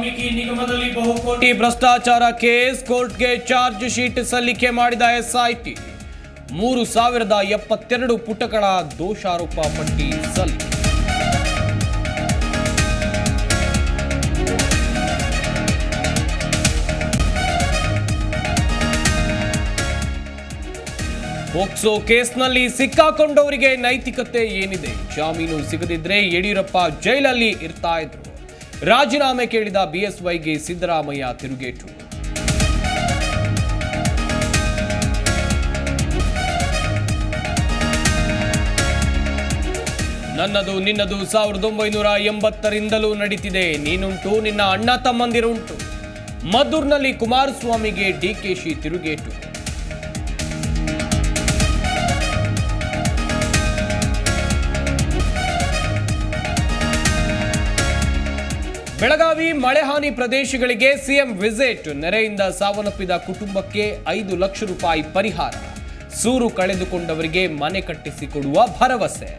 ವಾಲ್ಮೀಕಿ ನಿಗಮದಲ್ಲಿ ಬಹುಕೋಟಿ ಭ್ರಷ್ಟಾಚಾರ ಕೇಸ್ ಕೋರ್ಟ್ಗೆ ಚಾರ್ಜ್ ಶೀಟ್ ಸಲ್ಲಿಕೆ ಮಾಡಿದ ಎಸ್ಐಟಿ 3072 ಪುಟಗಳ ದೋಷಾರೋಪ ಪಟ್ಟಿ ಸಲ್ಲಿಕೆ. ಪೋಕ್ಸೋ ಕೇಸ್ನಲ್ಲಿ ಸಿಕ್ಕಾಕೊಂಡವರಿಗೆ ನೈತಿಕತೆ ಏನಿದೆ? ಜಾಮೀನು ಸಿಗದಿದ್ರೆ ಯಡಿಯೂರಪ್ಪ ಜೈಲಲ್ಲಿ ಇರ್ತಾ ಇದ್ರು. ರಾಜೀನಾಮೆ ಕೇಳಿದ ಬಿಎಸ್ವೈಗೆ ಸಿದ್ದರಾಮಯ್ಯ ತಿರುಗೇಟು. ನನ್ನದು ನಿನ್ನದು 1980ರಿಂದಲೂ ನಡೀತಿದೆ. ನೀನುಂಟು, ನಿನ್ನ ಅಣ್ಣ ತಮ್ಮಂದಿರುಂಟು. ಮದ್ದೂರಿನಲ್ಲಿ ಕುಮಾರಸ್ವಾಮಿಗೆ ಡಿಕೆಶಿ ತಿರುಗೇಟು. ಬೆಳಗಾವಿ ಮಳೆ ಹಾನಿ ಪ್ರದೇಶಗಳಿಗೆ ಸಿಎಂ ವಿಸಿಟ್. ನೆರೆಯಿಂದ ಸಾವನ್ನಪ್ಪಿದ ಕುಟುಂಬಕ್ಕೆ 5 ಲಕ್ಷ ರೂಪಾಯಿ ಪರಿಹಾರ. ಸೂರು ಕಳೆದುಕೊಂಡವರಿಗೆ ಮನೆ ಕಟ್ಟಿಸಿಕೊಡುವ ಭರವಸೆ.